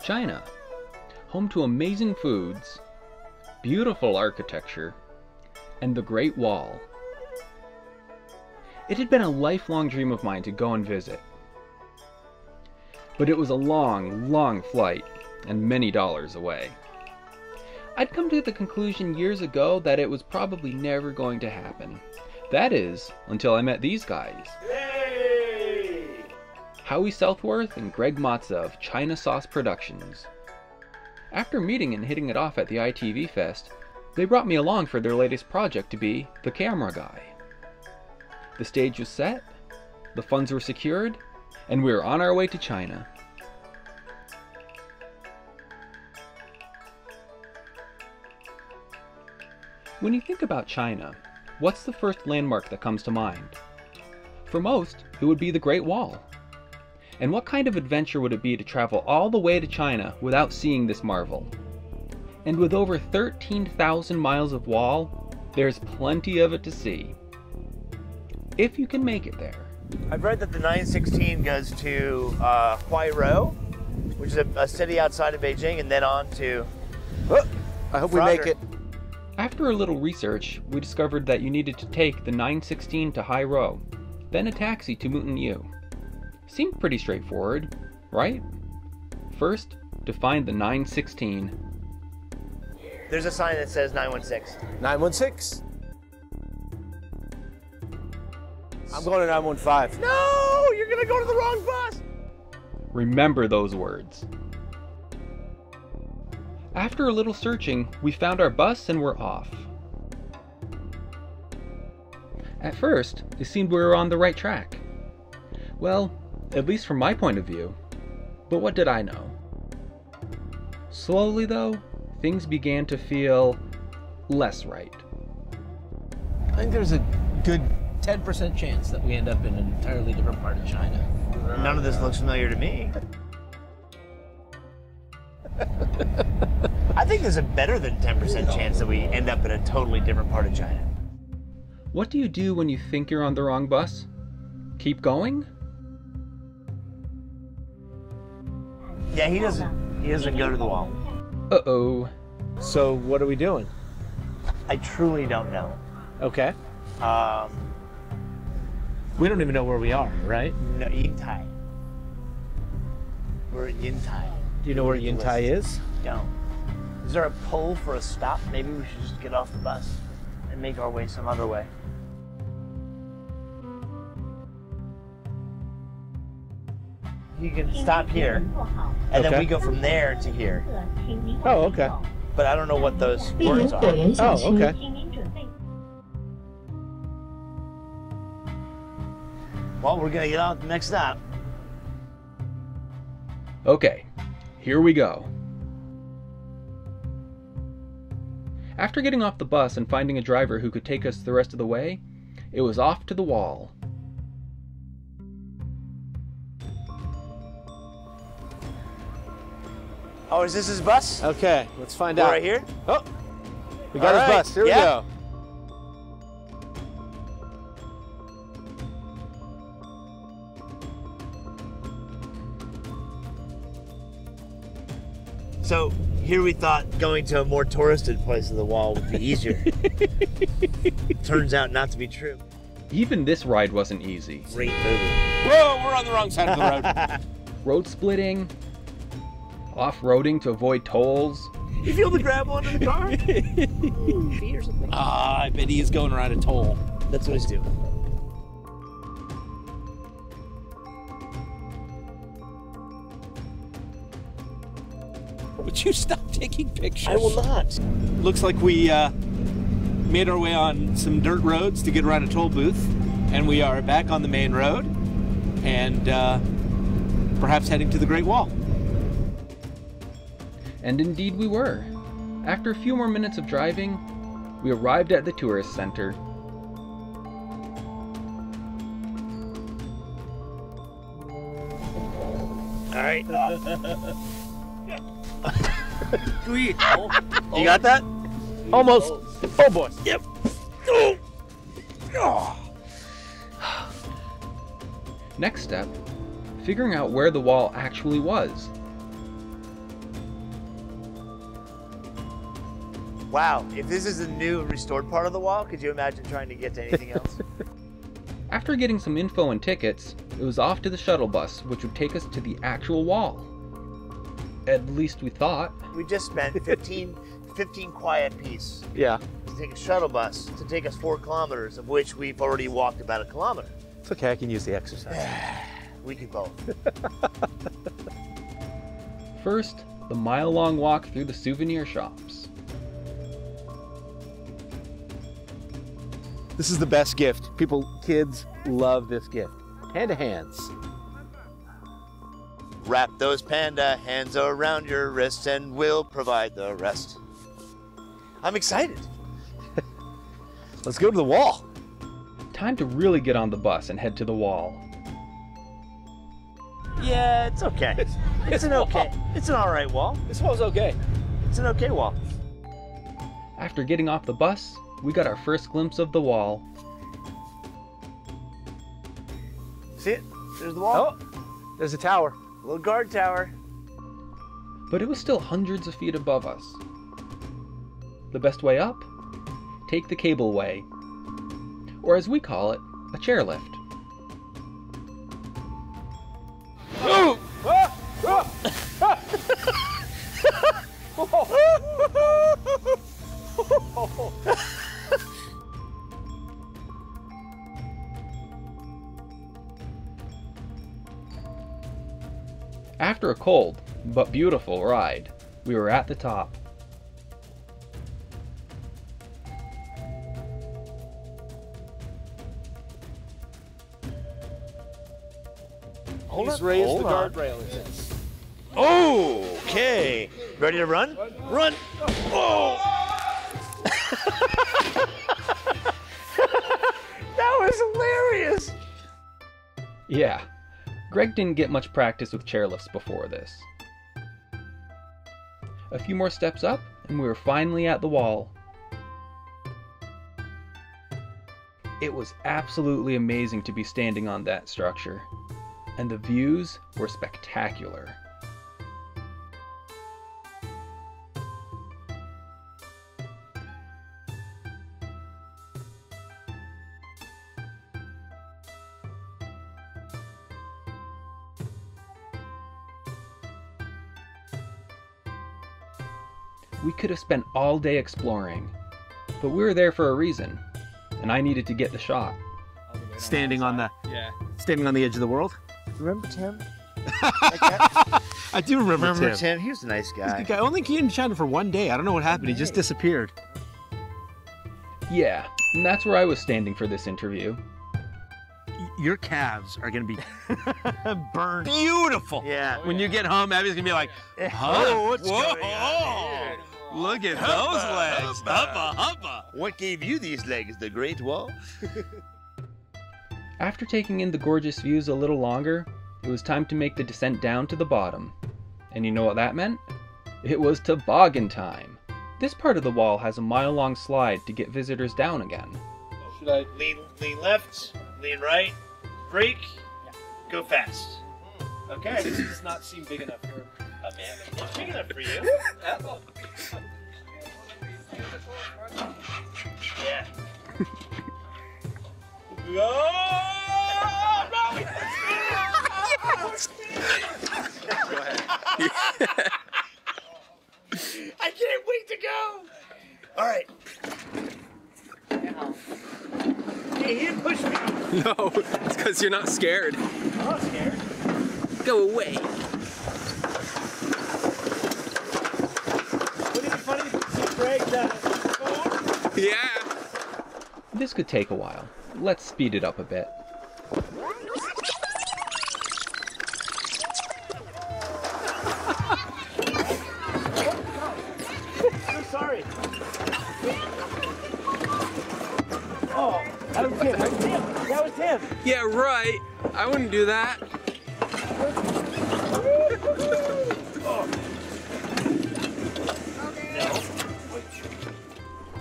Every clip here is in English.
China, home to amazing foods, beautiful architecture, and the Great Wall. It had been a lifelong dream of mine to go and visit. But it was a long, long flight, and many dollars away. I'd come to the conclusion years ago that it was probably never going to happen. That is, until I met these guys. Hey! Howie Southworth and Greg Matza of China Sauce Productions. After meeting and hitting it off at the ITV Fest, they brought me along for their latest project to be the camera guy. The stage was set, the funds were secured, and we were on our way to China. When you think about China, what's the first landmark that comes to mind? For most, it would be the Great Wall. And what kind of adventure would it be to travel all the way to China without seeing this marvel? And with over 13,000 miles of wall, there's plenty of it to see. If you can make it there. I've read that the 916 goes to Huairou, which is a city outside of Beijing, and then on to... Oh, I hope we make it. After a little research, we discovered that you needed to take the 916 to Huairou, then a taxi to Mutianyu. Seemed pretty straightforward, right? First, to find the 916. There's a sign that says 916. 916. I'm going to 915. No! You're gonna go to the wrong bus! Remember those words. After a little searching, we found our bus and were off. At first, it seemed we were on the right track. Well, at least from my point of view. But what did I know? Slowly, though, things began to feel less right. I think there's a good 10% chance that we end up in an entirely different part of China. None of this looks familiar to me. I think there's a better than 10% chance that we end up in a totally different part of China. What do you do when you think you're on the wrong bus? Keep going? Yeah, he doesn't go to the wall. Uh-oh. So what are we doing? I truly don't know. Okay. We don't even know where we are, right? No, Yintai. We're at Yintai. Do you know where Yintai is? No. Is there a pole for a stop? Maybe we should just get off the bus and make our way some other way. You can stop here, and then we go from there to here. Oh, okay. But I don't know what those words are. Oh, okay. Well, we're gonna get on to the next stop. Okay, here we go. After getting off the bus and finding a driver who could take us the rest of the way, it was off to the wall. Oh, is this his bus? Okay, let's find We're out. right here? Oh, we got his bus. Here we go. So here we thought going to a more touristed place of the wall would be easier. Turns out not to be true. Even this ride wasn't easy. Great movie. Whoa, we're on the wrong side of the road. Road splitting, off-roading to avoid tolls. You feel the gravel under the car? Feet or something? I bet he is going around a toll. That's what he's doing. Would you stop taking pictures? I will not. Looks like we made our way on some dirt roads to get around a toll booth, and we are back on the main road, and perhaps heading to the Great Wall. And indeed we were. After a few more minutes of driving, we arrived at the tourist center. All right. You got that? Almost. Oh boy. Yep. Next step, figuring out where the wall actually was. Wow, if this is a new restored part of the wall, could you imagine trying to get to anything else? After getting some info and tickets, it was off to the shuttle bus, which would take us to the actual wall. At least we thought. We just spent 15 quiet piece Yeah. to take a shuttle bus to take us 4 kilometers, of which we've already walked about a kilometer. It's okay, I can use the exercise. We could both. First, the mile-long walk through the souvenir shops. This is the best gift. Kids love this gift. Panda hands. Wrap those panda hands around your wrists and we'll provide the rest. I'm excited. Let's go to the wall. Time to really get on the bus and head to the wall. Yeah, it's okay. It's an all right wall. This wall's okay. It's an okay wall. After getting off the bus, we got our first glimpse of the wall. See it? There's the wall. Oh, there's a tower. Little guard tower. But it was still hundreds of feet above us. The best way up? Take the cableway, or as we call it, a chairlift. Oh! After a cold but beautiful ride, we were at the top. He's raised hold the on. guardrail, it says. Okay. Ready to run? Run. Oh! That was hilarious. Yeah, Greg didn't get much practice with chairlifts before this. A few more steps up, and we were finally at the wall. It was absolutely amazing to be standing on that structure, and the views were spectacular. We could have spent all day exploring, but we were there for a reason, and I needed to get the shot. Standing on the edge of the world. Remember Tim? I do remember Tim? He was a nice guy. He's the guy. Only came to China for one day. I don't know what happened. He just disappeared. Yeah, and that's where I was standing for this interview. Your calves are going to be burned. Beautiful. Yeah. When you get home, Abby's going to be like, Oh, what's whoa, going on here? look at those legs. Hubba, hubba. What gave you these legs, the Great Wall? After taking in the gorgeous views a little longer, it was time to make the descent down to the bottom. And you know what that meant? It was toboggan time. This part of the wall has a mile-long slide to get visitors down again. Should I lean left, lean right, brake, go fast? Okay. This does not seem big enough for It's big enough for you. Yeah. Go ahead. I can't wait to go. All right. Hey, he didn't push me. No, it's because you're not scared. I'm not scared. Go away. Wouldn't it be funny to see Greg phone? Yeah. This could take a while. Let's speed it up a bit. I'm sorry. Oh, that was him. That was him. That was him. Yeah, right. I wouldn't do that.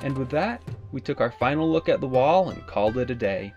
And with that, we took our final look at the wall and called it a day.